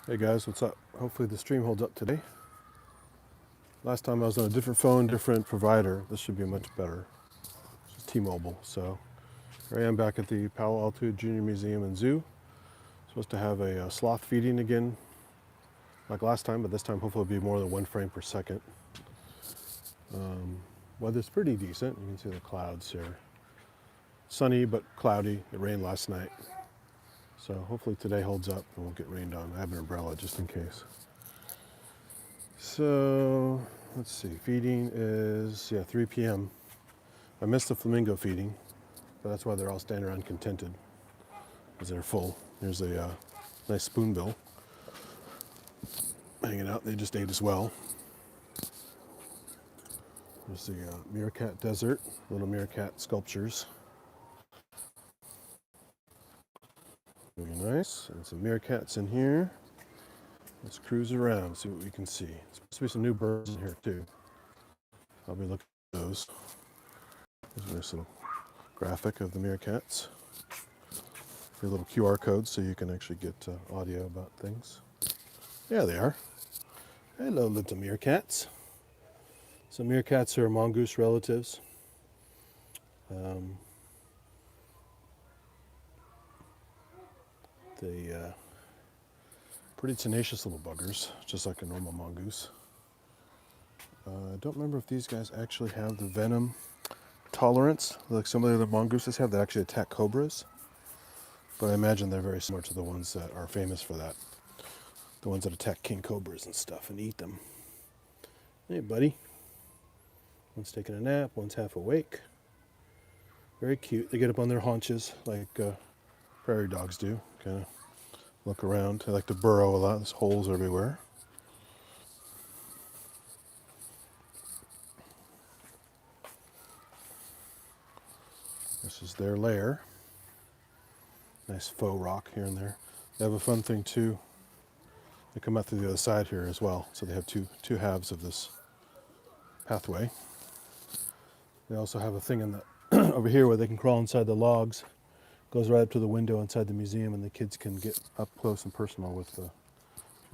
Hey guys, what's up? Hopefully the stream holds up today. Last time I was on a different phone, different provider. This should be much better. It's T-Mobile. So here I am back at the Palo Alto Junior Museum and Zoo. Supposed to have a sloth feeding again, like last time, but this time hopefully it'll be more than 1 frame per second. Weather's pretty decent. You can see the clouds here. Sunny but cloudy. It rained last night. So hopefully today holds up and won't get rained on. I have an umbrella just in case. So let's see, feeding is 3 p.m. I missed the flamingo feeding, but that's why they're all standing around contented, because they're full. There's a nice spoonbill hanging out. They just ate as well. There's the meerkat desert, little meerkat sculptures. Really nice. And some meerkats in here. Let's cruise around, see what we can see. There's supposed to be some new birds in here too. I'll be looking at those. There's a nice little graphic of the meerkats. A little QR code so you can actually get audio about things. Yeah, they are. Hello, little meerkats. So meerkats are mongoose relatives. They pretty tenacious little buggers, just like a normal mongoose. I don't remember if these guys actually have the venom tolerance like some of the other mongooses have that actually attack cobras. But I imagine they're very similar to the ones that are famous for that. The ones that attack king cobras and stuff and eat them. Hey, buddy. One's taking a nap, one's half awake. Very cute. They get up on their haunches like prairie dogs do. Kind of look around. They like to burrow a lot. There's holes everywhere. This is their lair. Nice faux rock here and there. They have a fun thing too. They come out through the other side here as well. So they have two halves of this pathway. They also have a thing in the over here where they can crawl inside the logs. Goes right up to the window inside the museum, and the kids can get up close and personal with the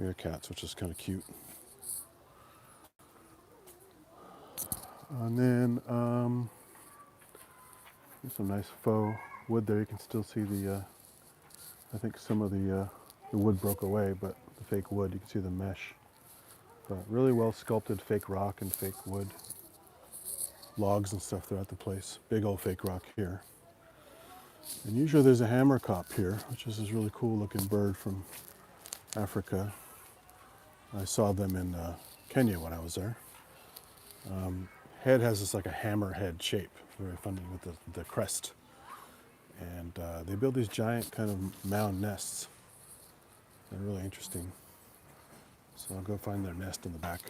meerkats, which is kind of cute. And then there's some nice faux wood there. You can still see the I think some of the wood broke away, but the fake wood, you can see the mesh. But really well sculpted fake rock and fake wood. Logs and stuff throughout the place. Big old fake rock here. And usually there's a hammerkop here, which is this really cool looking bird from Africa. I saw them in Kenya when I was there. Head has this like a hammer head shape, very funny with the crest. And they build these giant kind of mound nests. They're really interesting. So I'll go find their nest in the back.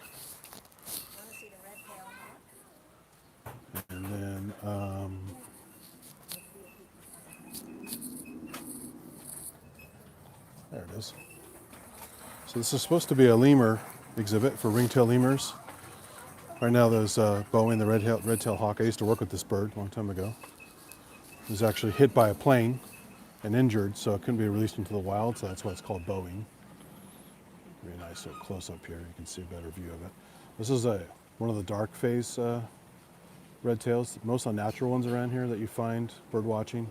And then there it is. So this is supposed to be a lemur exhibit for ringtail lemurs. Right now there's Boeing, the red-tailed hawk. I used to work with this bird a long time ago. It was actually hit by a plane and injured, so it couldn't be released into the wild, so that's why it's called Boeing. Very nice little close-up here. You can see a better view of it. This is one of the dark phase red tails. Most unnatural ones around here that you find bird watching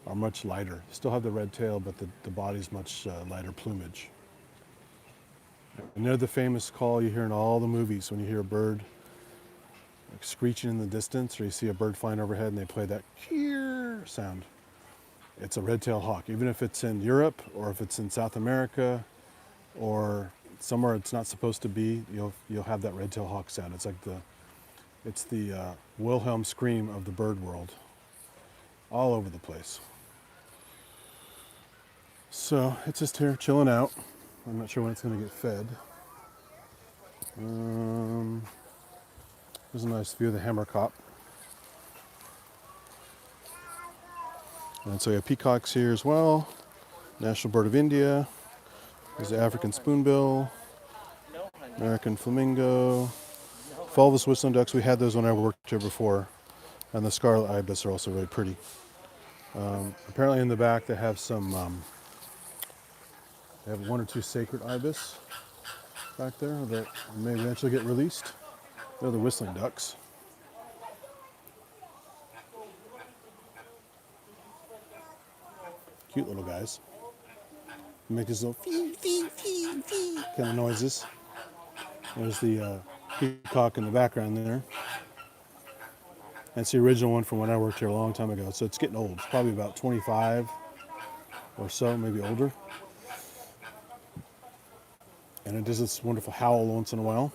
are much lighter. Still have the red tail, but the body's much lighter plumage. And they're the famous call you hear in all the movies when you hear a bird like screeching in the distance, or you see a bird flying overhead and they play that keer sound. It's a red-tailed hawk. Even if it's in Europe or if it's in South America or somewhere it's not supposed to be, you'll have that red-tailed hawk sound. It's like the Wilhelm scream of the bird world, all over the place. So it's just here chilling out. I'm not sure when it's going to get fed. There's a nice view of the hammerkop. And so you have peacocks here as well. National bird of India. There's the African spoonbill, American flamingo, fulvous whistling ducks. We had those when I worked here before. And the scarlet ibis are also really pretty. Apparently in the back they have some They have one or two sacred ibis back there that may eventually get released. They're the whistling ducks. Cute little guys. They make these little fee, fee, fee, fee kind of noises. There's the peacock in the background there. That's the original one from when I worked here a long time ago. So it's getting old. It's probably about 25 or so, maybe older. And it does this wonderful howl once in a while.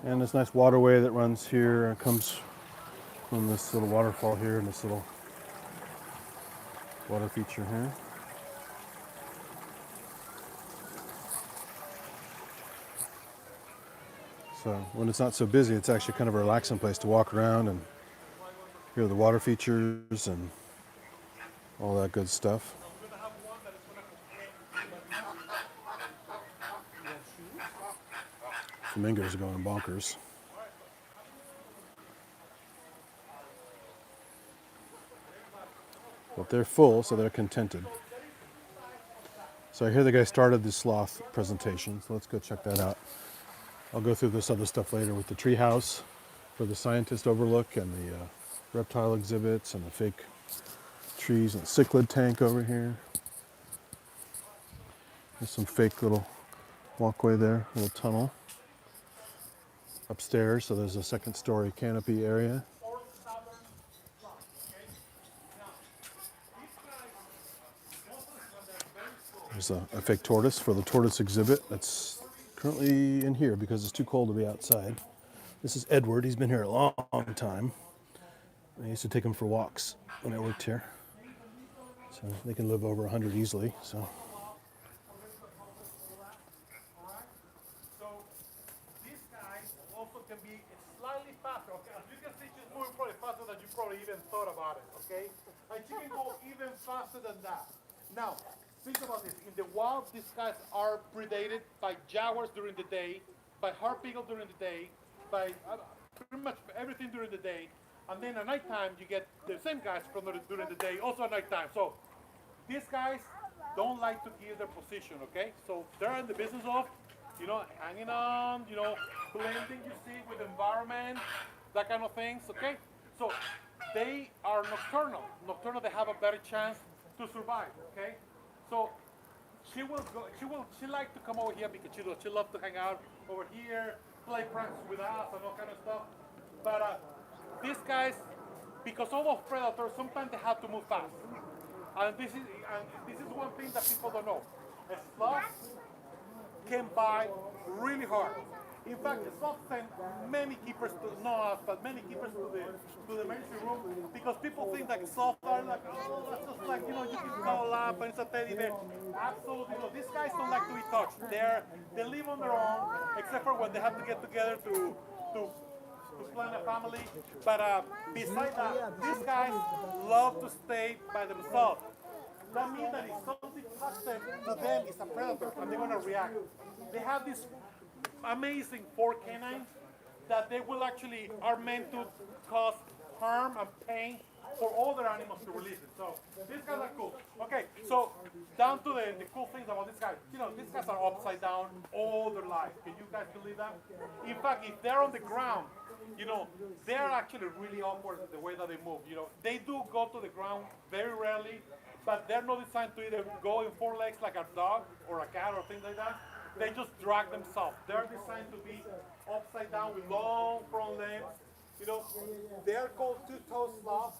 And this nice waterway that runs here comes from this little waterfall here and this little water feature here. So when it's not so busy, it's actually kind of a relaxing place to walk around and hear the water features and all that good stuff. Flamingos are going bonkers. But they're full, so they're contented. So I hear the guy started the sloth presentation, so let's go check that out. I'll go through this other stuff later with the treehouse for the scientist overlook and the reptile exhibits and the fake trees and the cichlid tank over here. There's some fake little walkway there, little tunnel. Upstairs, so there's a second story canopy area. There's a fake tortoise for the tortoise exhibit that's currently in here because it's too cold to be outside. This is Edward. He's been here a long time. I used to take him for walks when I worked here. So they can live over 100 easily. So these guys also can be slightly faster. Okay, as you can see, she's moving probably faster than you probably even thought about it. Okay, and she can go even faster than that. Now, think about this. In the wild, these guys are predated by jaguars during the day, by harp eagle during the day, by pretty much everything during the day. And then at nighttime, you get the same guys from during the day, also at nighttime. So these guys don't like to give their position, okay? So they're in the business of, hanging on, blending, you see, with the environment, that kind of things, okay? So they are nocturnal. Nocturnal, they have a better chance to survive, okay? So she likes to come over here because she loves to hang out over here, play pranks with us and all kind of stuff. But these guys, because all those predators, sometimes they have to move fast. And this is one thing that people don't know. A sloth can bite really hard. In fact, the sloth sent many keepers many keepers to the emergency room because people think that sloths are like, oh, that's just like, you can cuddle up and it's a teddy bear. Absolutely no. These guys don't like to be touched. They live on their own, except for when they have to get together to plan a family. But besides that, these guys love to stay by themselves. That means that if something touches them, to them it's a predator and they're going to react. They have these amazing 4 canines that they are meant to cause harm and pain for other animals to release it. So these guys are cool. Okay, so down to the cool things about these guys. These guys are upside down all their life. Can you guys believe that? In fact, if they're on the ground, they're actually really awkward the way that they move. They do go to the ground very rarely, but they're not designed to either go in 4 legs like a dog or a cat or things like that. They just drag themselves. They're designed to be upside down with long front legs. They're called 2-toe sloths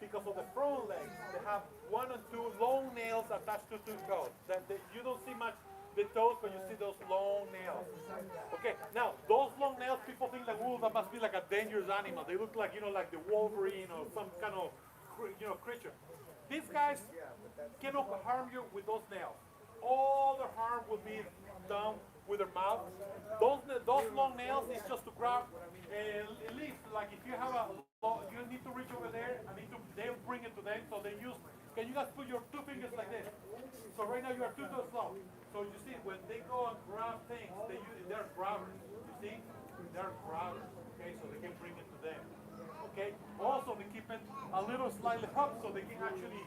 because of the front legs. They have 1 and 2 long nails attached to 2 toes. You don't see much the toes when you see those long nails. Okay, now those long nails, people think that, that must be like a dangerous animal. They look like, like the Wolverine or some kind of, creature. These guys cannot harm you with those nails. All their harm will be done with their mouth. Those long nails is just to grab a leaf. Like if you have you need to reach over there, they'll bring it to them. So can you guys put your 2 fingers like this? So right now you are 2 toes long. So you see, when they go and grab things, they're grabbers. You see? They're grabbers. Okay, so they can bring it to them. Okay. Also, we keep it a little slightly up so they can actually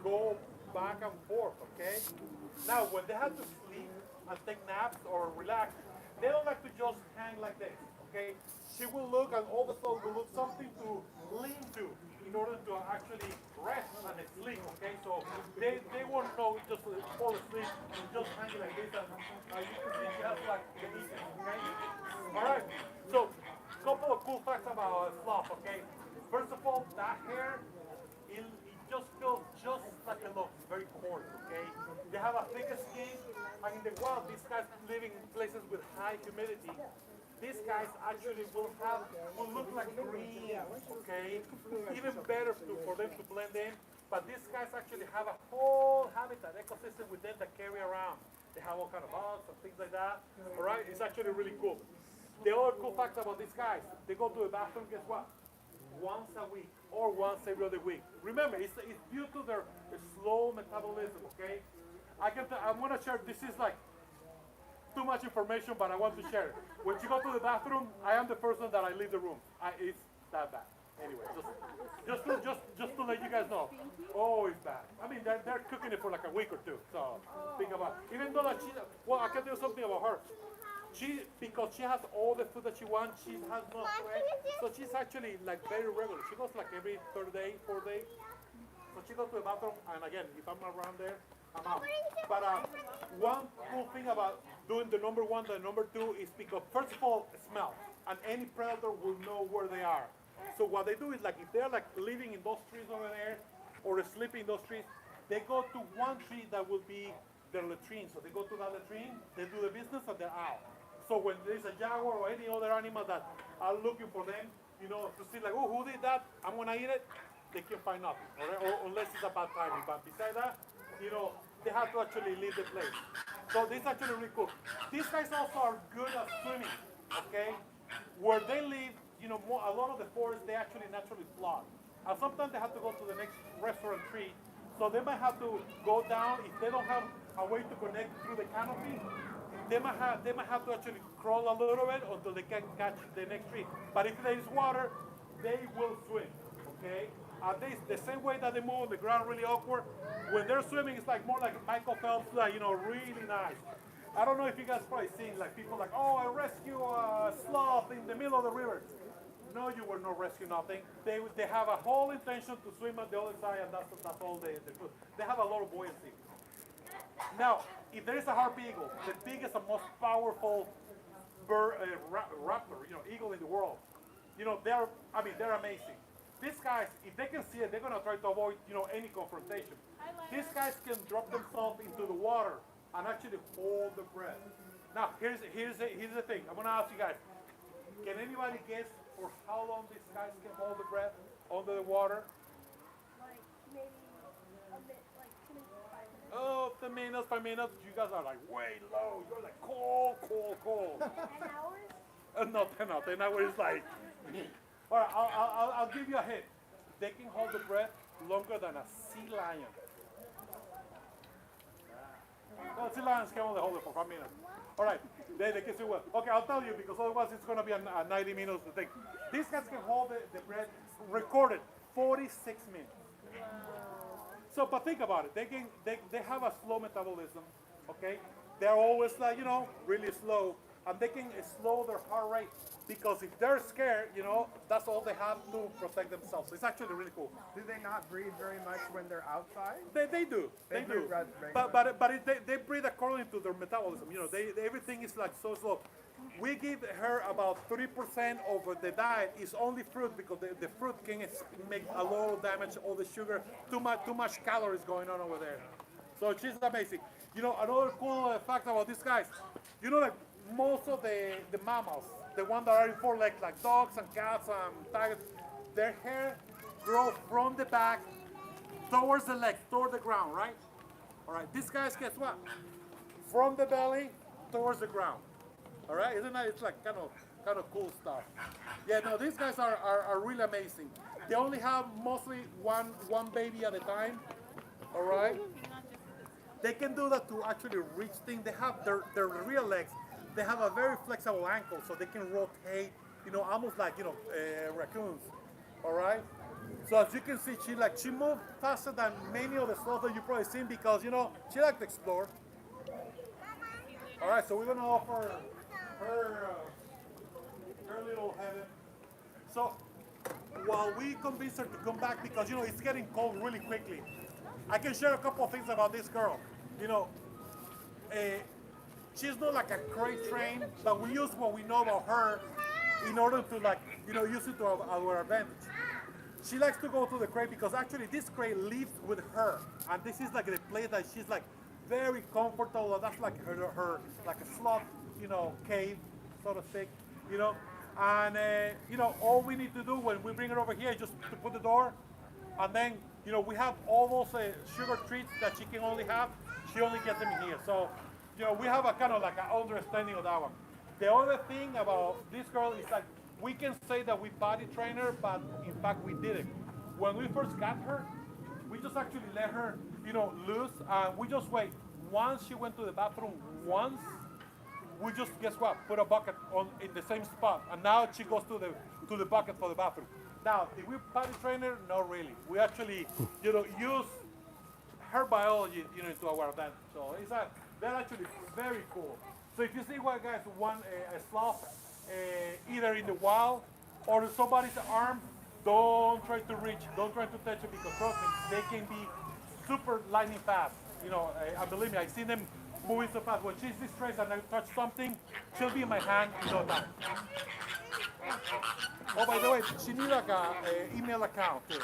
go back and forth. Okay. Now, when they have to sleep and take naps or relax, they don't like to just hang like this. Okay. She will look and all the time will look something to lean to in order to actually rest and sleep. Okay. So they won't know just fall asleep just hanging like this. And you can see she has like the eating. Okay. All right. So couple of cool facts about sloth, okay? First of all, that hair, it just feels just like it looks, very coarse, okay? They have a thicker skin, and in the wild, these guys living in places with high humidity, these guys actually will look like green, okay? Even better for them to blend in, but these guys actually have a whole habitat, ecosystem with them that carry around. They have all kind of bugs and things like that, all right? It's actually really cool. The other cool fact about these guys, they go to the bathroom, guess what? Once a week or once every other week. Remember, it's due to their slow metabolism, okay? I'm gonna share, this is like too much information, but I want to share it. When you go to the bathroom, I am the person that I leave the room. It's that bad. Anyway, just to let you guys know. Oh, it's bad. I mean, they're cooking it for like a week or two. So think about it. Even though that well, I can tell you something about her. Because she has all the food that she wants, she has no sweat. So she's actually like very regular. She goes like every third day, 4 days. So she goes to the bathroom, and again, if I'm around there, I'm out. But one cool thing about doing the number one, the number two is because first of all, smell, and any predator will know where they are. So what they do is like if they're like living in those trees over there, or sleeping in those trees, they go to one tree that will be their latrine. So they go to that latrine, they do the business, and they're out. So when there's a jaguar or any other animal that are looking for them, to see like, oh, who did that? I'm gonna eat it. They can find nothing, all right? Or unless it's a bad timing. But besides that, they have to actually leave the place. So this is actually really cool. These guys also are good at swimming, okay? Where they live, a lot of the forests, they actually naturally flood. And sometimes they have to go to the next restaurant tree. So they might have to go down if they don't have a way to connect through the canopy. They might have to actually crawl a little bit until they can catch the next tree. But if there is water, they will swim. Okay? The same way that they move on the ground really awkward. When they're swimming, it's like more like Michael Phelps, like really nice. I don't know if you guys probably seen like people like, oh, I rescue a sloth in the middle of the river. No, you will not rescue nothing. They have a whole intention to swim at the other side, and that's all they do. They have a lot of buoyancy. Now, if there is a harp eagle, the biggest and most powerful bird, raptor, eagle in the world, they're amazing. These guys, if they can see it, they're gonna try to avoid, any confrontation. These guys can drop themselves into the water and actually hold the breath. Now, here's the thing. I'm gonna ask you guys. Can anybody guess for how long these guys can hold the breath under the water? Like maybe a bit, like 2 minutes, 5 minutes. Oh, 10 minutes, 5 minutes. You guys are like way low. You're like cold. 10 hours? No, 10 hours is like. All right, I'll give you a hint. They can hold the breath longer than a sea lion. Well, sea lions can only hold it for 5 minutes. All right, they can see well. Okay, I'll tell you because otherwise it's going to be a 90 minutes thing. These guys can hold the breath recorded 46 minutes. So, but think about it. They have a slow metabolism. Okay, they're always like really slow, and they can slow their heart rate because if they're scared, that's all they have to protect themselves. It's actually really cool. Do they not breathe very much when they're outside? They do. They do. breathe rather They breathe according to their metabolism. Everything is like so slow. We give her about 3% of the diet is only fruit because the fruit can make a lot of damage. All the sugar, too much calories going on over there. So she's amazing. Another cool fact about these guys. Like most of the mammals, the ones that are in four legs, like dogs and cats and tigers, their hair grows from the back towards the legs, toward the ground, right? All right. These guys, guess what? From the belly towards the ground. All right. Isn't that? It's like kind of cool stuff. Yeah. No, these guys are really amazing. They only have mostly one baby at a time. All right. They can do that to actually reach things. They have their real legs. They have a very flexible ankle, so they can rotate, almost like, raccoons. All right. So as you can see, she moved faster than many of the sloths that you've probably seen because she likes to explore. All right. So we're gonna offer her her little heaven. So while we convince her to come back because it's getting cold really quickly, I can share a couple of things about this girl. You know, uh, she's not like a crate train, but we use what we know about her in order to use it to our advantage. She likes to go to the crate because actually this crate lives with her, and this is like the place that she's like very comfortable. That's like her like a sloth, cave, so to speak, you know. And all we need to do when we bring her over here is just to put the door, and then we have all those sugar treats that she can only have. She only gets them here. So we have a kind of like an understanding of that one. The other thing about this girl is that we can say that we body train her, but in fact we didn't. When we first got her, we just actually let her, loose, and we just wait. Once she went to the bathroom once, we just guess what? Put a bucket on in the same spot, and now she goes to the bucket for the bathroom. Now, did we body train her? Not really. We actually, use her biology, into our advantage. So they're actually very cool. So if you see what guys want a sloth, either in the wild or in somebody's arm, don't try to reach, don't try to touch it because trust me, they can be super lightning fast. I believe me, I've seen them moving so fast. When she's distressed and I touch something, she'll be in my hand in no time. Oh, by the way, she needs like a email account too.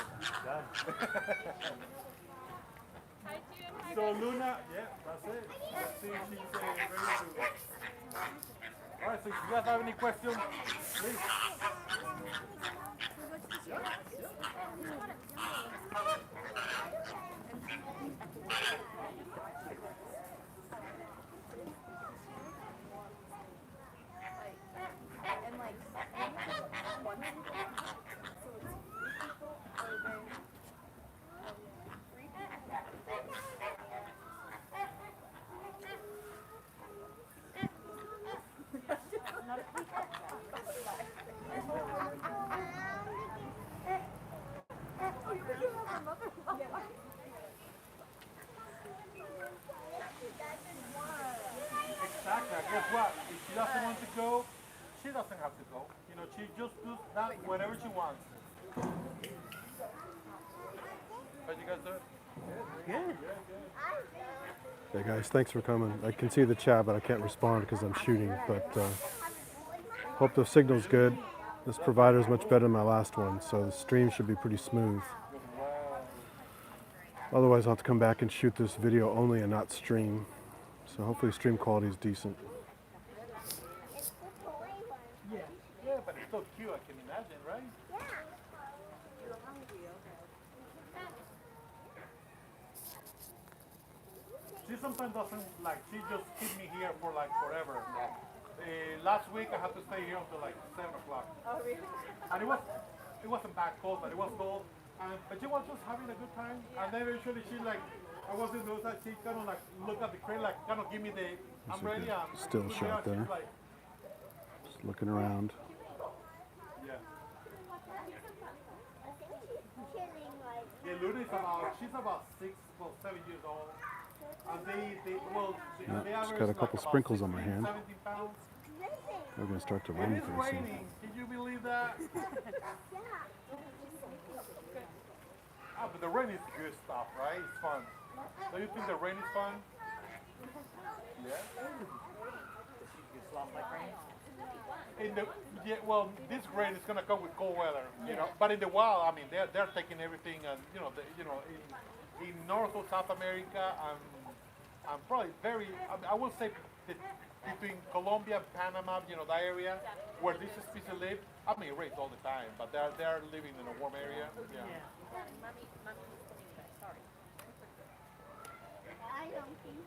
So Luna, yeah, that's it. Let's see if she's ready to. All right, so if you guys have any questions, please. Exactly. Guess what? If she doesn't want to go, she doesn't have to go. She just does that whenever she wants. How'd you guys do it? Good. Hey guys, thanks for coming. I can see the chat, but I can't respond because I'm shooting. But hope the signal's good. This provider is much better than my last one, so the stream should be pretty smooth. Otherwise, I'll have to come back and shoot this video only and not stream. So hopefully stream quality is decent. Yeah, but it's so cute, I can imagine, right? She sometimes doesn't she just keep me here for forever. Last week I had to stay here until 7 o'clock. Oh, really? And it wasn't bad cold, but it was cold. But she was just having a good time. Yeah. And then eventually I wasn't noticed that she kind of looked at the crate, kind of give me the, I'm ready. Still shot there. Just looking around. Yeah. Yeah, Luna is she's about 7 years old. And they Just got a couple sprinkles on my hand. 17 pounds. We're going to start to It rain is pretty soon. raining. Can you believe that? But the rain is good stuff, right? It's fun. Don't you think the rain is fun? Yeah. This rain is gonna come with cold weather, But in the wild, I mean, they're taking everything, and in North or South America, and probably I will say between Colombia and Panama, that area where this species live. I mean, it rains all the time, but they're living in a warm area. Yeah. I don't think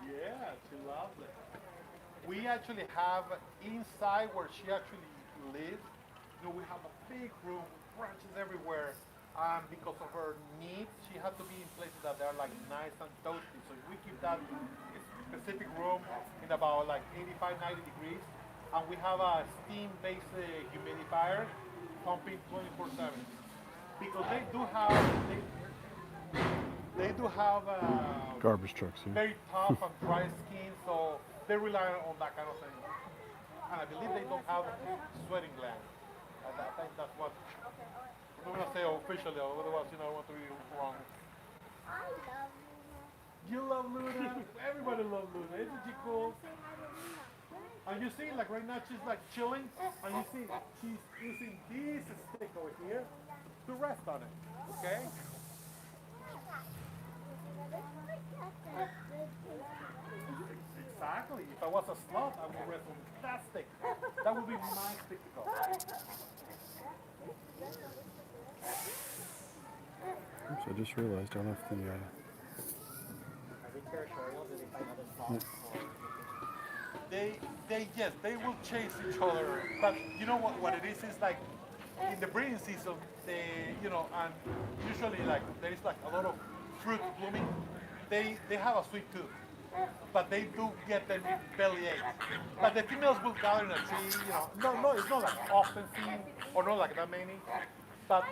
Yeah, she loves it. We actually have inside where she actually lives. We have a big room, branches everywhere. Because of her needs, she has to be in places that are nice and toasty. So we keep that specific room in about like 85, 90 degrees. And we have a steam-based humidifier pumping 24/7. Because they do have Garbage trucks. Yeah. very tough and dry skin, so they rely on that kind of thing. And I believe they don't have sweating glands. I think that's what I'm gonna say officially, otherwise I want to be wrong. I love Luna. You love Luna. Everybody loves Luna. Isn't she cool? Say hi to Luna. And you see, like right now, she's like chilling, and you see she's using this stick over here to rest on it. Okay? Exactly. If I was a sloth, I would rest on that stick. That would be my stick to go. Oops, I just realized I left the. Are they territorial? Do they fight other sloths? Yes, they will chase each other. But you know what it is like in the breeding season, and usually like there is like a lot of fruit blooming. They have a sweet tooth, but they do get them bellyache. But the females will gather in a tree, No, it's not like often seen or not like that many. But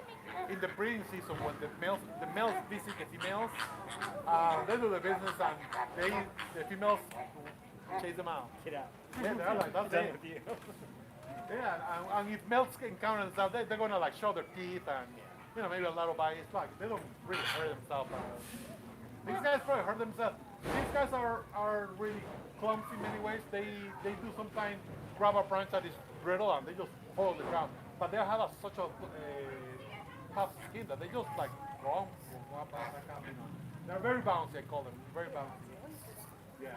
in the breeding season, when the males visit the females, they do the business and the females chase them out. Get out. Yeah, they're like, that's Done it. with you. Yeah, and if males encounter themselves, they're gonna like show their teeth and maybe a little bite. It's like they don't really hurt themselves. These guys probably hurt themselves. These guys are really clumsy in many ways. They do sometimes grab a branch that is brittle and they just hold the ground. But they have such a tough skin that they just like go up. They're very bouncy, I call them. Very bouncy. Yeah.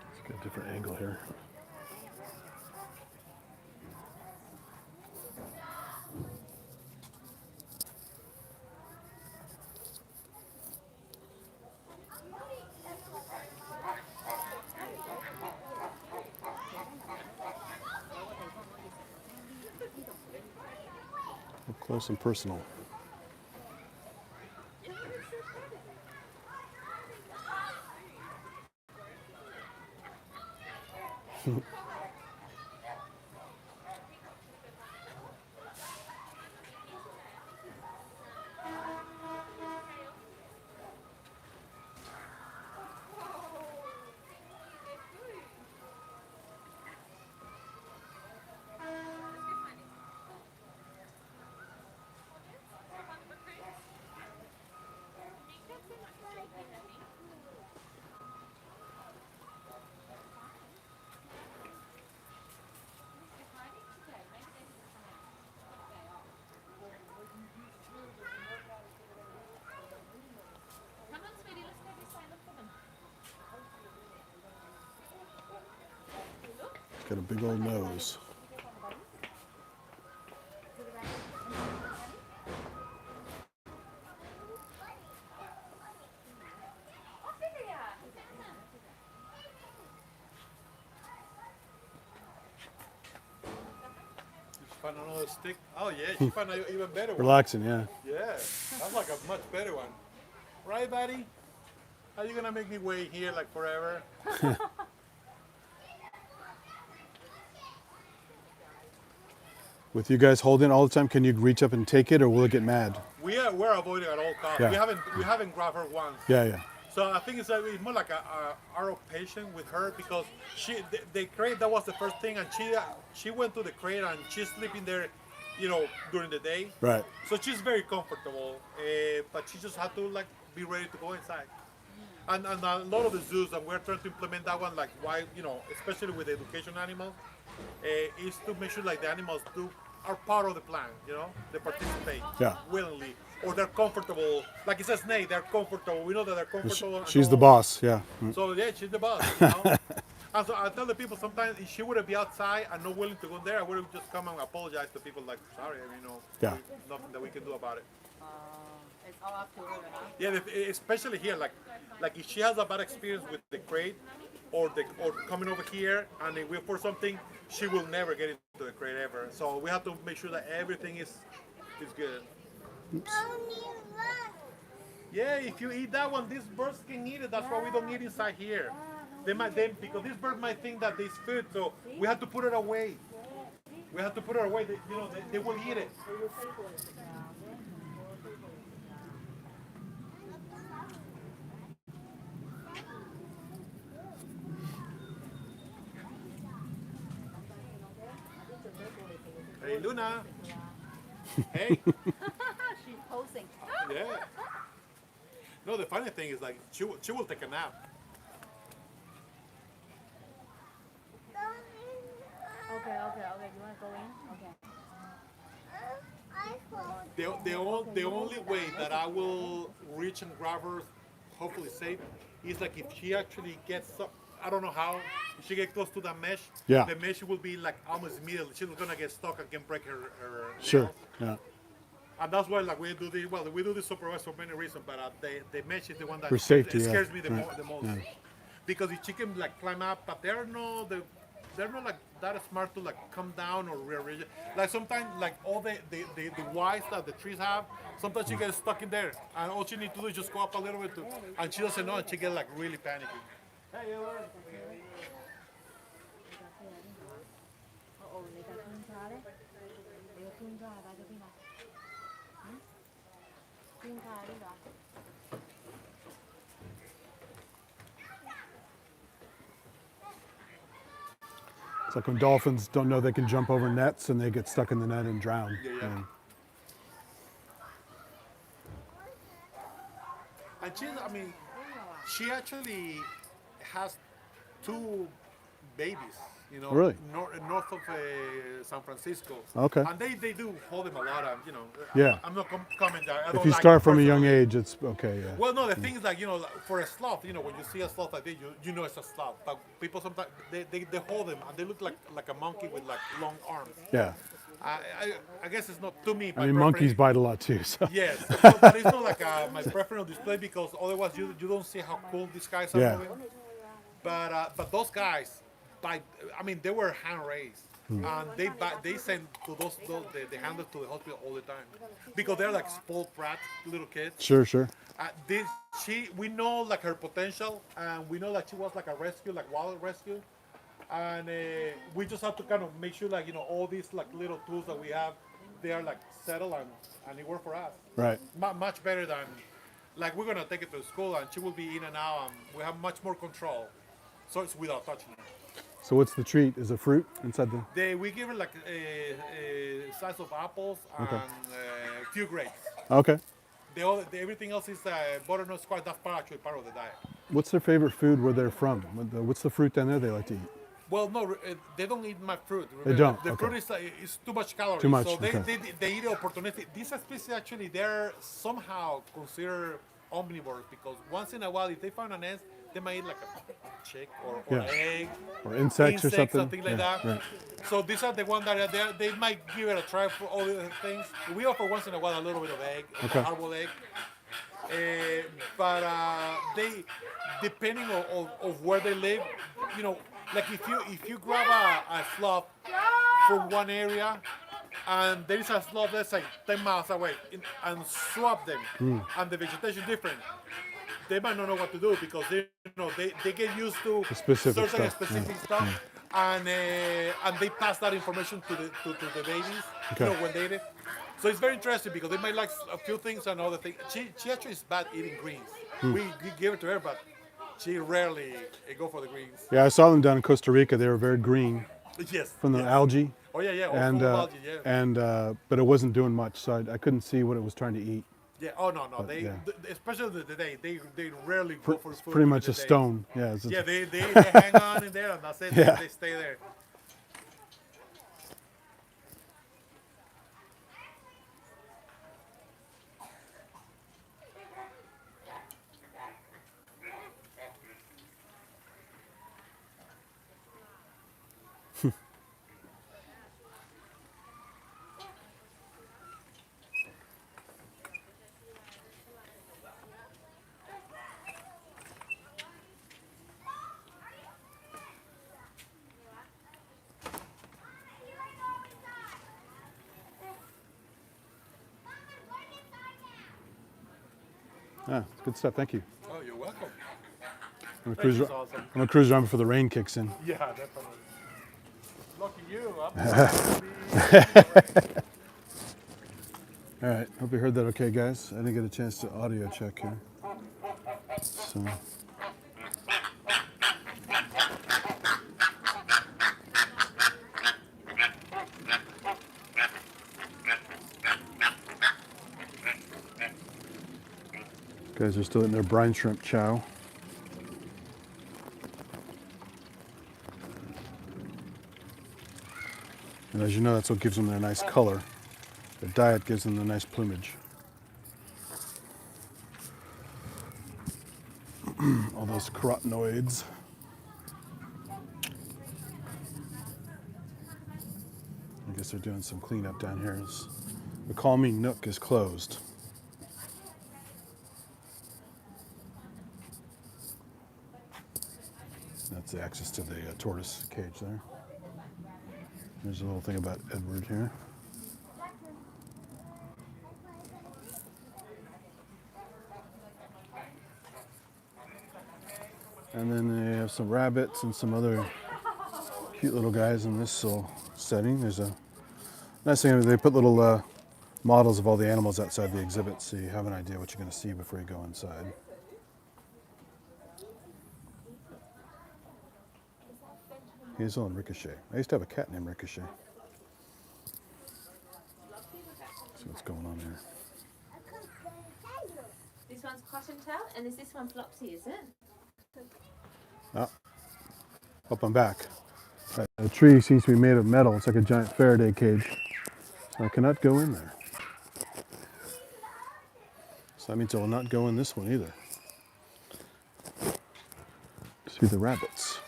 Let's get a different angle here. Up close and personal. Got a big old nose. Find another stick. Oh yeah, she found an even better one. Relaxing, yeah. Yeah, that's like a much better one. Right, buddy? Are you gonna make me wait here like forever? With you guys holding it all the time, can you reach up and take it, or will it get mad? We're avoiding at all costs. Yeah. We haven't grabbed her once. Yeah, yeah. So I think it's more like our patient with her because the crate, that was the first thing, and she went to the crate and she's sleeping there, during the day. Right. So she's very comfortable, but she just had to like be ready to go inside. And a lot of the zoos, and we're trying to implement that one, like why, especially with education animals, is to make sure like the animals are part of the plan, they participate willingly, or they're comfortable. Like it's a snake, they're comfortable. We know that they're comfortable. She's the boss, yeah. So yeah, she's the boss. And so I tell the people sometimes if she wouldn't be outside and not willing to go there, I would have just come and apologize to people like, sorry, Yeah. nothing that we can do about it. It's all up to her, huh? Yeah, especially here, like if she has a bad experience with the crate, or coming over here and if we for something, she will never get into the crate ever. So we have to make sure that everything is good. Yeah, if you eat that one, these birds can eat it. That's why we don't eat inside here. They might because this bird might think that it's food, so we have to put it away. We have to put it away. They will eat it. Hey, Luna. Hey. She's posing. Yeah. No, the funny thing is like she will take a nap. Okay. You want to go in? Okay. The only way that I will reach and grab her, hopefully safe, is like if she actually gets up. I don't know how. If she gets close to the mesh, Yeah. the mesh will be like almost immediately. She's gonna get stuck and can break her Sure. nails. Yeah. And that's why like we do this. Well, we do this supervised for many reasons, but the mesh is the one that For safety, scares yeah. me the Right. most. Yeah. Because if she can like climb up, but they're not like that smart to like come down or rearrange it. Like sometimes like all the wires that the trees have, sometimes she gets stuck in there, and all she needs to do is just go up a little bit, and she doesn't know, and she gets like really panicky. Hey, Ella. 你嘅觀察咧？你嘅觀察係擺咗邊啊？觀察呢度。It's like when dolphins don't know they can jump over nets and they get stuck in the net and drown. Yeah. And she actually has 2 babies, Really? north of San Francisco. Okay. And they do hold them a lot of, Yeah. I'm not coming there. I If don't you like start it from a young personally. age, it's okay. Yeah. Well, no, the thing is like, like, for a sloth, when you see a sloth like this, you know it's a sloth. But people sometimes, they hold them and they look like a monkey with like long arms. Yeah. I guess it's not to me. I mean, monkeys bite a lot too. So. Yes, but it's not like my preference display because otherwise you don't see how cool these guys are Yeah. moving. But those guys, they were hand raised, and they send to they hand it to the hospital all the time because they're like spoiled brats, little kids. Sure, sure. We know like her potential, and we know that she was like a rescue, like wild rescue, and we just have to kind of make sure like all these like little tools that we have, they are like settled and it work for us. Right. Much better than like we're gonna take it to school and she will be in and out, and we have much more control. So it's without touching her. So what's the treat? Is it fruit inside the? We give her like a slice of apples and a few grapes. Okay. Everything else is butternut squash. That's actually part of the diet. What's their favorite food where they're from? What's the fruit down there they like to eat? Well, no, they don't eat my fruit. They don't, The okay. fruit is too much calories. Too much, So they eat it opportunistic. These species actually, they're somehow considered omnivores because once in a while, if they find an ant, they might eat like a chick or Yeah. an egg. Or insects or something? like Yeah, that. right. So these are the ones that are there. They might give it a try for all the things. We offer once in a while a little bit of egg, Okay. a hard-boiled egg. But they, depending on where they live, like if you grab a sloth from one area, and there is a sloth that's like 10 miles away, and swap them, and the vegetation different, they might not know what to do because they get used to specific certain stuff, specific stuff, and they pass that information to the babies, Okay. when they eat it. So it's very interesting because they might like a few things and other things. She actually is bad eating greens. We give it to her, but she rarely go for the greens. Yeah, I saw them down in Costa Rica. They were very green Yes. from the yes. algae. Oh yeah, all And full of algae, yeah. but it wasn't doing much, so I couldn't see what it was trying to eat. Yeah. Oh no. They yeah. especially the day they rarely go for food. Pretty during much the a day. stone. Yeah. It's Yeah, they hang on in there and that's it. Yeah. They stay there. Yeah, it's good stuff. Thank you. Oh, you're welcome. I'm This is awesome. gonna cruise around before the rain kicks in. Yeah, definitely. Lucky you. I'm All right. Hope you heard that okay, guys. I didn't get a chance to audio check here. So. Guys are still in their brine shrimp chow. And as you know, that's what gives them their nice color. Their diet gives them the nice plumage. All those carotenoids. I guess they're doing some cleanup down here. The calming nook is closed. That's the access to the tortoise cage there. There's a little thing about Edward here. And then they have some rabbits and some other cute little guys in this little setting. There's a nice thing, they put little models of all the animals outside the exhibit so you have an idea what you're going to see before you go inside. Hazel and Ricochet. I used to have a cat named Ricochet. See what's going on here. This one's Cottontail, and is this one Flopsy, is it? Oh, up and back. Right. The tree seems to be made of metal. It's like a giant Faraday cage. So I cannot go in there. So that means I will not go in this one either. See the rabbits.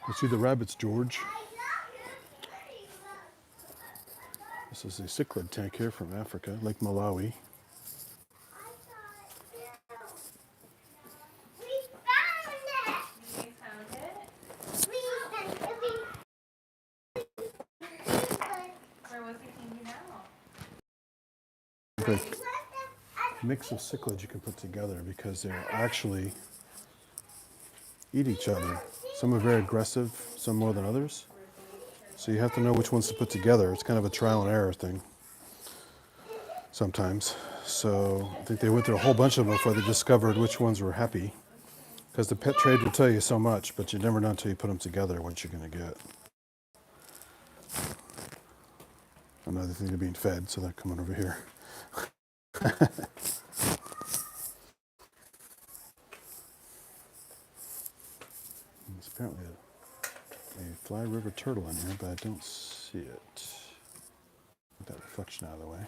You see the rabbits, George. This is the cichlid tank here from Africa, Lake Malawi. The mix of cichlids you can put together because they actually eat each other. Some are very aggressive, some more than others. So you have to know which ones to put together. It's kind of a trial and error thing sometimes. So I think they went through a whole bunch of them before they discovered which ones were happy. Because the pet trade will tell you so much, but you never know until you put them together what you're going to get. Another thing, they're being fed, so they're coming over here. There's apparently a fly river turtle in here, but I don't see it. Get that reflection out of the way.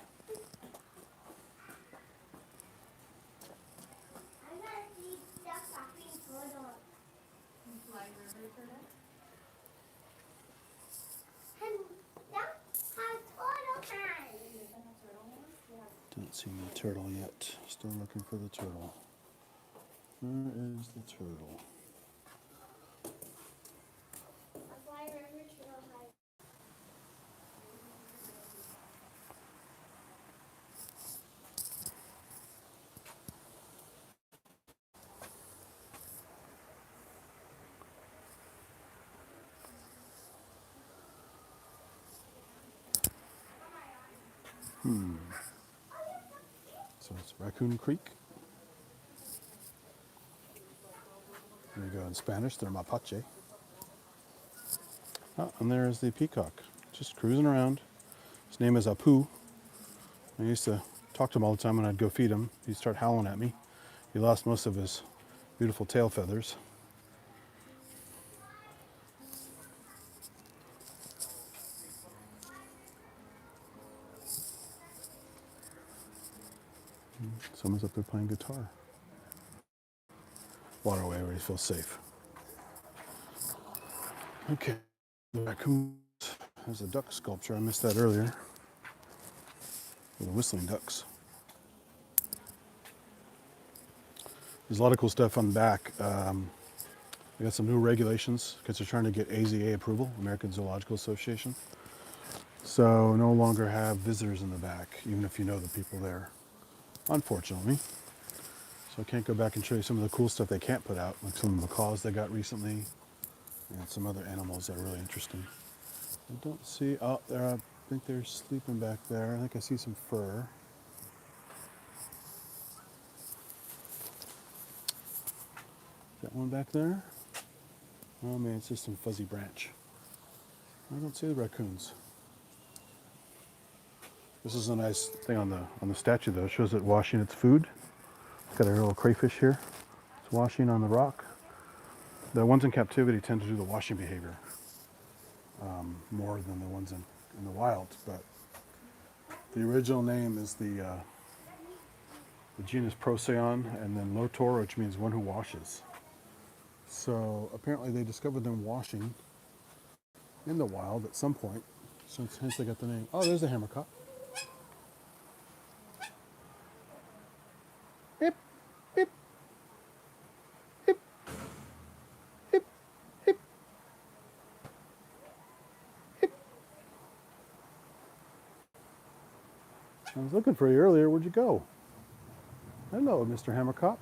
Don't see any turtle yet. Still looking for the turtle. Where is the turtle? So it's Raccoon Creek. There you go in Spanish, they're mapache. Oh, and there's the peacock, just cruising around. His name is Apu. I used to talk to him all the time when I'd go feed him. He'd start howling at me. He lost most of his beautiful tail feathers. Someone's up there playing guitar. Waterway where he feels safe. Okay, the raccoons. There's a duck sculpture. I missed that earlier. The whistling ducks. There's a lot of cool stuff on the back. We got some new regulations because they're trying to get AZA approval, American Zoological Association. So no longer have visitors in the back, even if you know the people there, unfortunately. So So I can't go back and show you some of the cool stuff they can't put out, like some of the macaws they got recently, and some other animals that are really interesting. I don't see, oh, there, I think they're sleeping back there. I think I see some fur. Got one back there? Oh man, it's just some fuzzy branch. I don't see the raccoons. This is a nice thing on the statue though. It shows it washing its food. It's got a little crayfish here. It's washing on the rock. The ones in captivity tend to do the washing behavior more than the ones in the wild. But the original name is the genus Procyon, and then Lotor, which means one who washes. So apparently they discovered them washing in the wild at some point. So hence they got the name. Oh, there's the hammercock. Hip, hip, hip, hip, hip, hip. I was looking for you earlier. Where'd you go? Hello, Mr. Hammercock.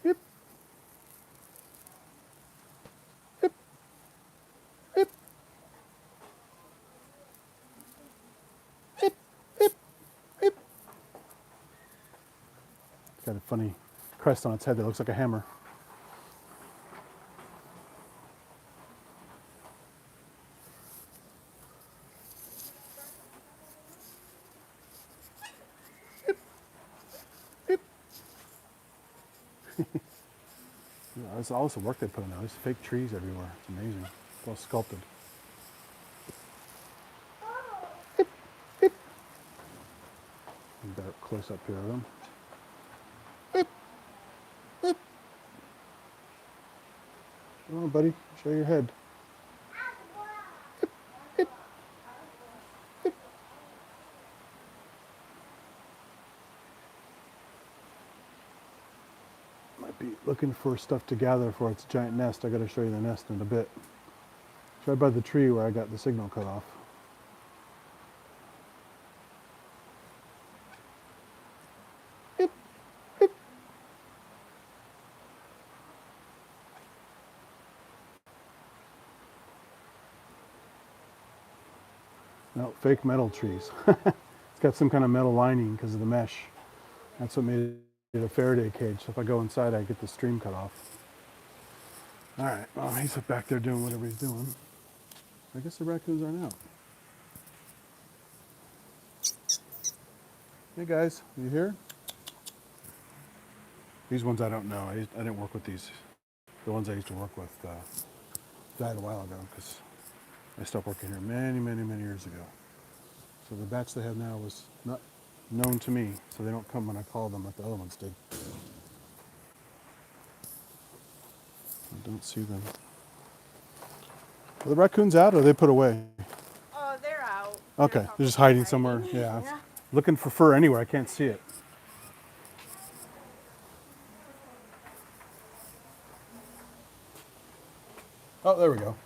Hip, hip, hip, hip, hip, hip. It's got a funny crest on its head that looks like a hammer. There's also work they put in there. There's fake trees everywhere. It's amazing. It's all sculpted. Better close up here of them. Come on, buddy. Show your head. Might be looking for stuff to gather for its giant nest. I got to show you the nest in a bit. It's right by the tree where I got the signal cut off. No, fake metal trees. It's got some kind of metal lining because of the mesh. That's what made it a Faraday cage. So if I go inside, I get the stream cut off. All right, well, he's back there doing whatever he's doing. I guess the raccoons aren't out. Hey guys, you here? These ones I don't know. I didn't work with these. The ones I used to work with died a while ago because I stopped working here many, many, many years ago. So the batch they have now was not known to me, so they don't come when I call them like the other ones did. I don't see them. Are the raccoons out or are they put away? Oh, they're out. Okay, they're just hiding somewhere. Yeah. Looking for fur anywhere. I can't see it. Oh, there we go.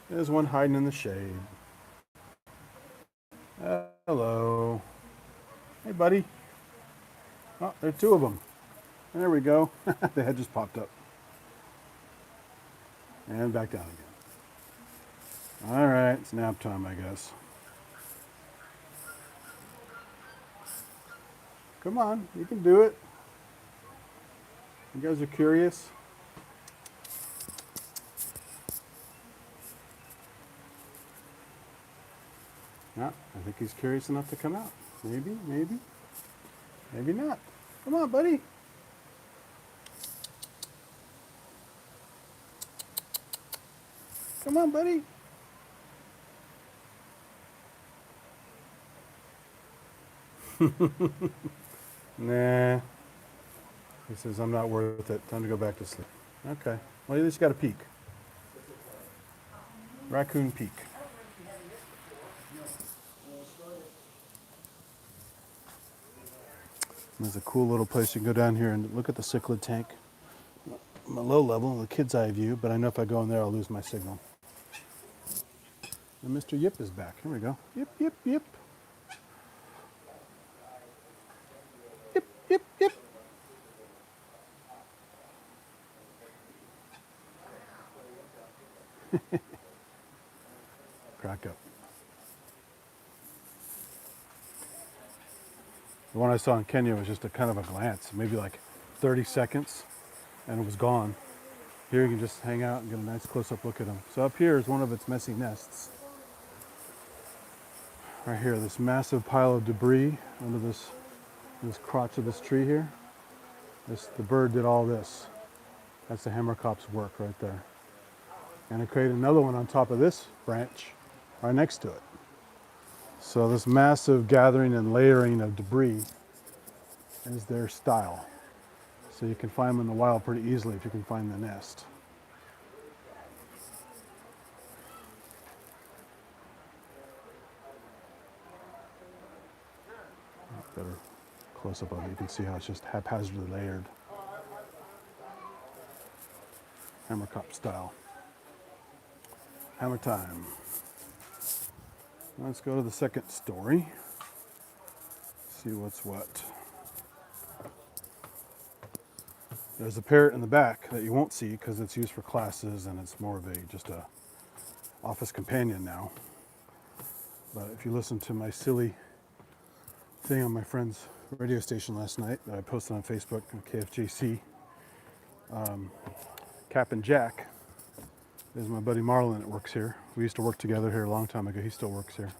There's one hiding in the shade. Hello. Hey, buddy. Oh, there are two of them. There we go. The head just popped up. And back down again. All right, it's nap time, I guess. Come on, you can do it. You guys are curious? No, I think he's curious enough to come out. Maybe, maybe, maybe not. Come on, buddy. Come on, buddy. Nah. He says, I'm not worth it. Time to go back to sleep. Okay. Well, at least you got a peek. Raccoon peak. There's a cool little place you can go down here and look at the cichlid tank. I'm a low level, the kid's eye view, but I know if I go in there, I'll lose my signal. And Mr. Yip is back. Here we go. Yip, yip, yip. Yip. The one I saw in Kenya was just a kind of a glance, maybe like 30 seconds, and it was gone. Here you can just hang out and get a nice close-up look at them. So up here is one of its messy nests. Right here, this massive pile of debris under this crotch of this tree here. The bird did all this. That's the hammercop's work right there. And it created another one on top of this branch right next to it. So this massive gathering and layering of debris is their style. So you can find them in the wild pretty easily if you can find the nest. Better close up of it, you can see how it's just haphazardly layered. Hammercop style. Hammer time. Let's go to the second story. See what's what. There's a parrot in the back that you won't see because it's used for classes and it's more of just a office companion now. But if you listen to my silly thing on my friend's radio station last night that I posted on Facebook, KFJC, Cap and Jack is my buddy Marlon that works here. We used to work together here a long time ago. He still works here.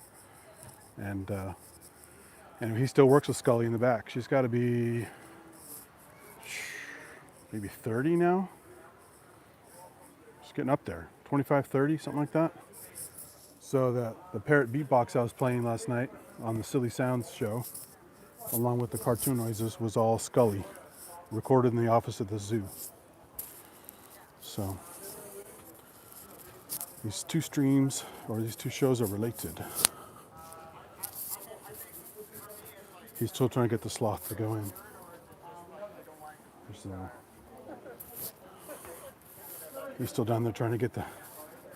And he still works with Scully in the back. She's got to be maybe 30 now. She's getting up there, 25, 30, something like that. So the parrot beatbox I was playing last night on the Silly Sounds show, along with the cartoon noises, was all Scully, recorded in the office at the zoo. So these two streams, or these two shows, are related. He's still trying to get the sloth to go in. He's still down there trying to get the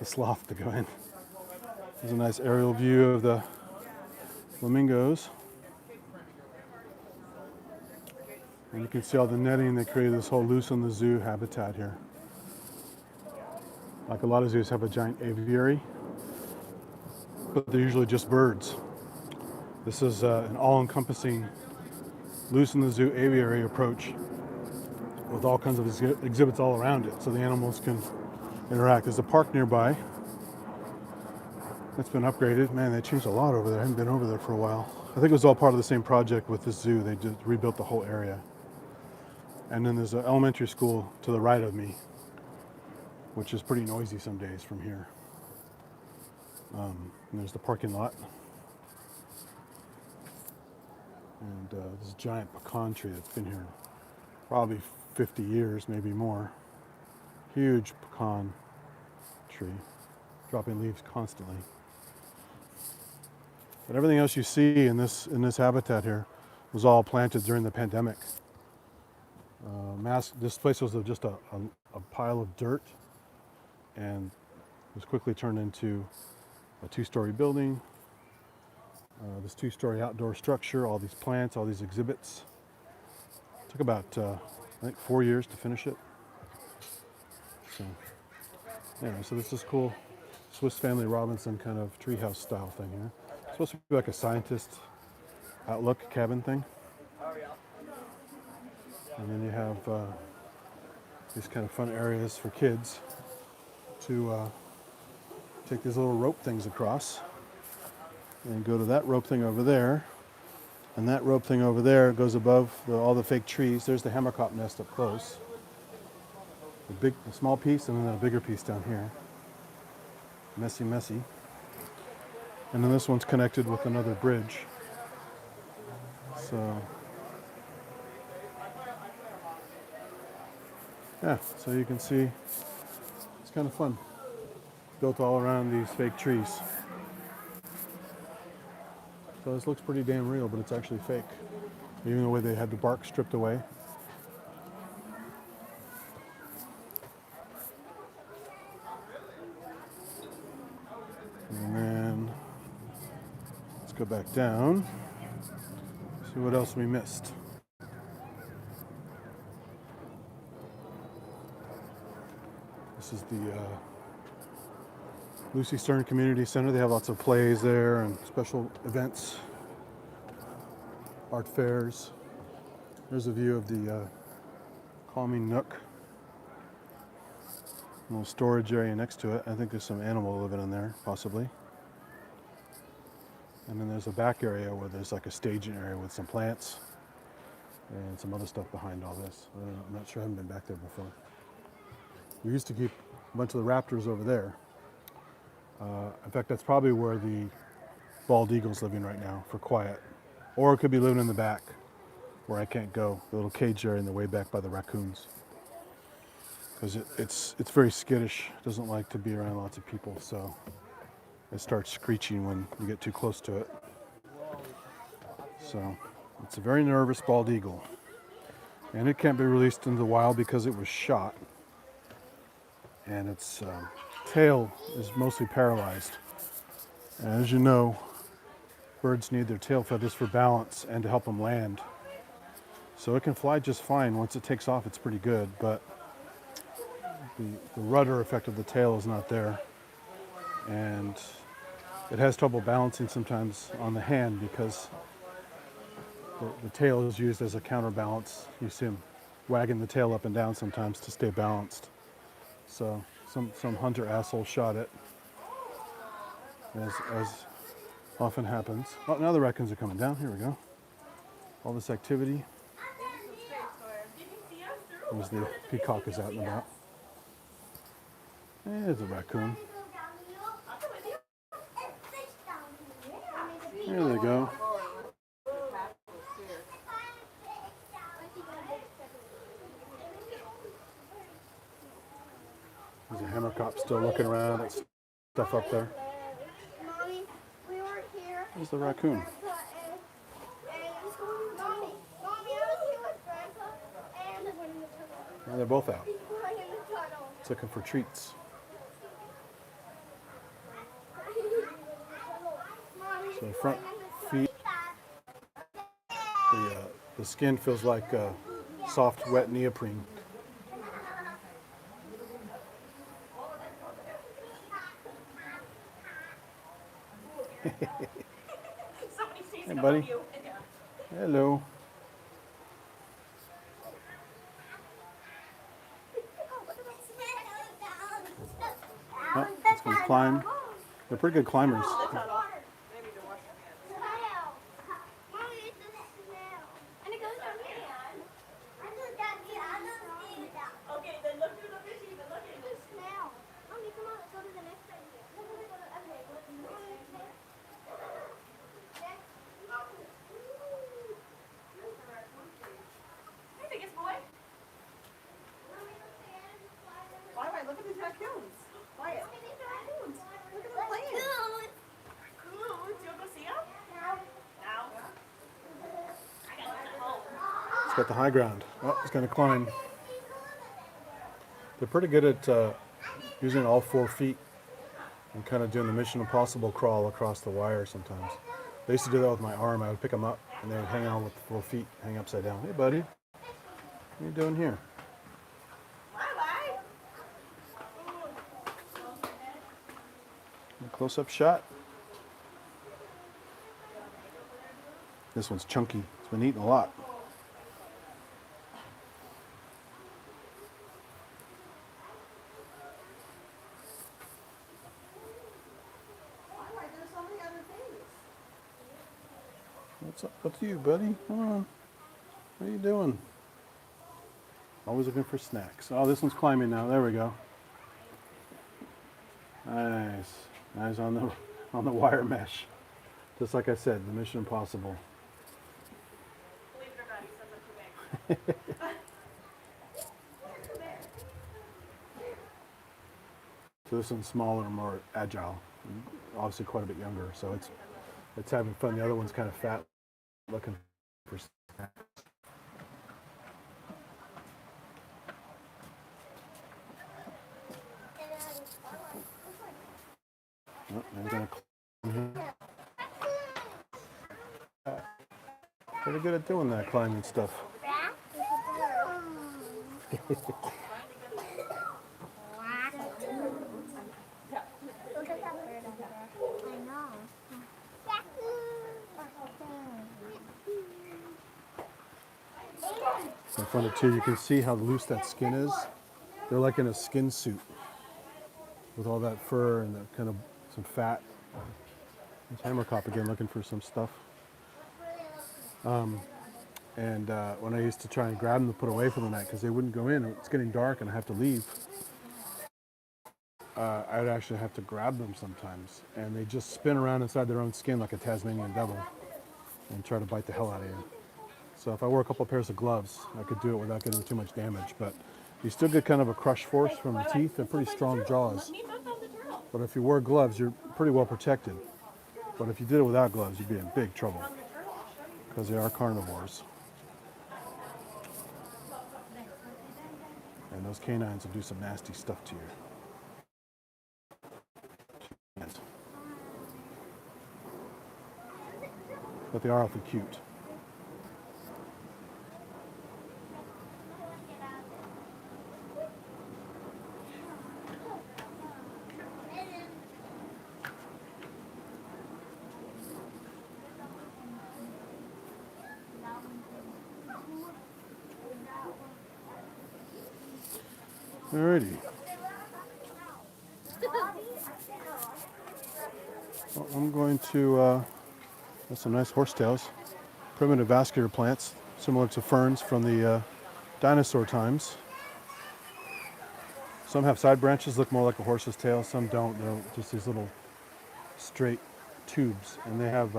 sloth to go in. There's a nice aerial view of the flamingos. And you can see all the netting that created this whole loose in the zoo habitat here. Like a lot of zoos have a giant aviary, but they're usually just birds. This is an all-encompassing loose in the zoo aviary approach with all kinds of exhibits all around it so the animals can interact. There's a park nearby. It's been upgraded. Man, they changed a lot over there. I haven't been over there for a while. I think it was all part of the same project with this zoo. They just rebuilt the whole area. And then there's an elementary school to the right of me, which is pretty noisy some days from here. And there's the parking lot. And this giant pecan tree that's been here probably 50 years, maybe more. Huge pecan tree, dropping leaves constantly. But everything else you see in this habitat here was all planted during the pandemic. This place was just a pile of dirt, and was quickly turned into a two-story building. This two-story outdoor structure, all these plants, all these exhibits. It took about, I think, 4 years to finish it. So, yeah, so this is cool. Swiss Family Robinson kind of treehouse style thing here. It's supposed to be like a scientist outlook cabin thing. And then you have these kind of fun areas for kids to take these little rope things across and go to that rope thing over there. And that rope thing over there goes above all the fake trees. There's the hammercop nest up close. A small piece and then a bigger piece down here. Messy, messy. And then this one's connected with another bridge. So, yeah, so you can see it's kind of fun. Built all around these fake trees. So this looks pretty damn real, but it's actually fake. Even the way they had the bark stripped away. And then let's go back down. See what else we missed. This is the Lucy Stern Community Center. They have lots of plays there and special events. art fairs. There's a view of the calming nook. A little storage area next to it. I think there's some animal living in there, possibly. And then there's a back area where there's like a staging area with some plants and some other stuff behind all this. I'm not sure, I haven't been back there before. We used to keep a bunch of the raptors over there. In fact, that's probably where the bald eagle's living right now for quiet. Or it could be living in the back where I can't go, the little cage area in the way back by the raccoons. Because it's very skittish, it doesn't like to be around lots of people, so it starts screeching when you get too close to it. So it's a very nervous bald eagle. And it can't be released into the wild because it was shot. And its tail is mostly paralyzed. And as you know, birds need their tail feathers for balance and to help them land. So it can fly just fine. Once it takes off, it's pretty good, but the rudder effect of the tail is not there. And it has trouble balancing sometimes on the hand because the tail is used as a counterbalance. You see him wagging the tail up and down sometimes to stay balanced. So some hunter asshole shot it, as often happens. Oh, now the raccoons are coming down. Here we go. All this activity. There's the peacock is out and about. There's a raccoon. There they go. There's a hammercop still looking around at stuff up there. Mommy, we were here. There's the raccoon. Mommy, I was here with Grandpa and And they're both out. we're in the tunnel. It's looking for treats. Mommy, So the front feet, the skin feels like soft, wet neoprene. Hey, buddy. Hello. Oh, it's going to climb. They're pretty good climbers. Okay, then look through the machine and look at this smell. Mommy, come on, let's go to the next idea. Okay, what's the next one? Hey, biggest boy. Why, look at these raccoons. Wyatt, look at these raccoons. Look at them playing. Raccoons. You want to go see them? No. I got to go home. It's got the high ground. Oh, it's going to climb. They're pretty good at using all 4 feet and kind of doing the Mission Impossible crawl across the wire sometimes. They used to do that with my arm. I would pick them up and they would hang on with the 4 feet, hang upside down. Hey, buddy. What are you doing here? Bye-bye. A close-up shot. This one's chunky. It's been eating a lot. There's so many other things. What's up with you, buddy? Come on. What are you doing? Always looking for snacks. Oh, this one's climbing now. There we go. Nice. Nice on the wire mesh. Just like I said, the Mission Impossible. Believe it or not, he says I'm too big. So this one's smaller, more agile, and obviously quite a bit younger. So it's having fun. The other one's kind of fat, looking for snacks. Oh, I'm gonna climb here. Pretty good at doing that climbing stuff. Look at that bird up there. I know. I found it too. You can see how loose that skin is. They're like in a skin suit with all that fur and that kind of some fat. There's Hammerkop again looking for some stuff. And when I used to try and grab them to put away for the night because they wouldn't go in, it's getting dark and I have to leave. I'd actually have to grab them sometimes, and they just spin around inside their own skin like a Tasmanian devil and try to bite the hell out of you. So if I wore a couple of pairs of gloves, I could do it without getting too much damage. But you still get kind of a crush force from the teeth. They're pretty strong jaws. But if you wore gloves, you're pretty well protected. But if you did it without gloves, you'd be in big trouble because they are carnivores. And those canines will do some nasty stuff to you. But they are awfully cute. Alrighty. Well, I'm going to, that's some nice horsetails. Primitive vascular plants, similar to ferns from the dinosaur times. Some have side branches, look more like a horse's tail. Some don't. They're just these little straight tubes. And they have,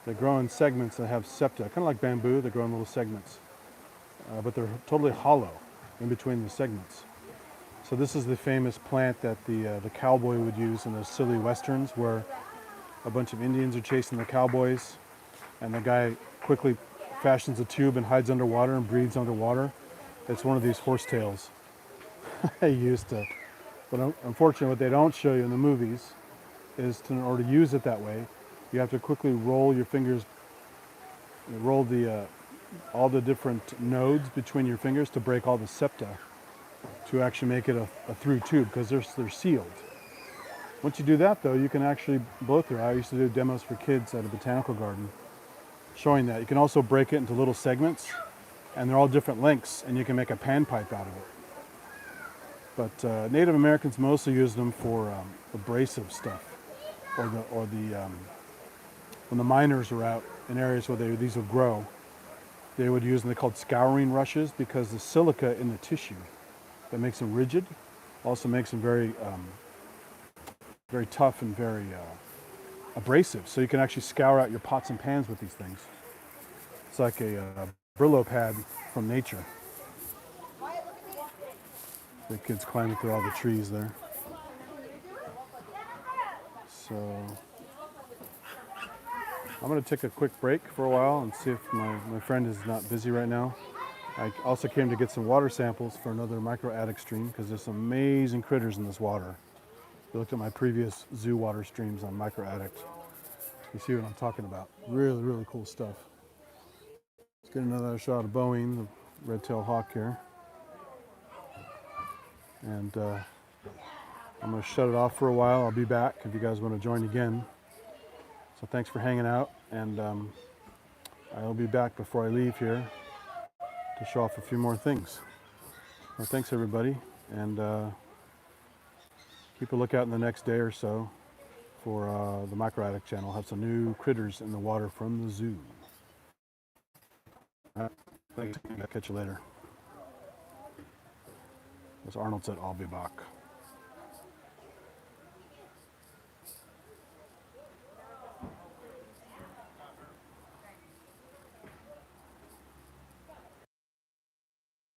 they grow in segments that have septa, kind of like bamboo. They grow in little segments. But they're totally hollow in between the segments. So this is the famous plant that the cowboy would use in those silly westerns where a bunch of Indians are chasing the cowboys and the guy quickly fashions a tube and hides underwater and breathes underwater. It's one of these horsetails they used to. But unfortunately what they don't show you in the movies is in order to use it that way, you have to quickly roll your fingers, roll all the different nodes between your fingers to break all the septa to actually make it a through tube because they're sealed. Once you do that though, you can actually blow through. I used to do demos for kids at a botanical garden showing that. You can also break it into little segments and they're all different lengths and you can make a panpipe out of it. But Native Americans mostly use them for abrasive stuff or when the miners are out in areas where these will grow, they would use them. They're called scouring rushes because the silica in the tissue that makes them rigid also makes them very very tough and very abrasive. So you can actually scour out your pots and pans with these things. It's like a Brillo pad from nature. The kids climbing through all the trees there. So I'm going to take a quick break for a while and see if my friend is not busy right now. I also came to get some water samples for another micro attic stream because there's some amazing critters in this water. If you looked at my previous zoo water streams on micro attic, you see what I'm talking about. Really, really cool stuff. Let's get another shot of Boeing, the red-tailed hawk here. And I'm going to shut it off for a while. I'll be back if you guys want to join again. So thanks for hanging out, and I'll be back before I leave here to show off a few more things. Well, thanks everybody, and keep a lookout in the next day or so for the Micro Attic channel. I'll have some new critters in the water from the zoo. All right, thanks. I'll catch you later. As Arnold said, I'll be back.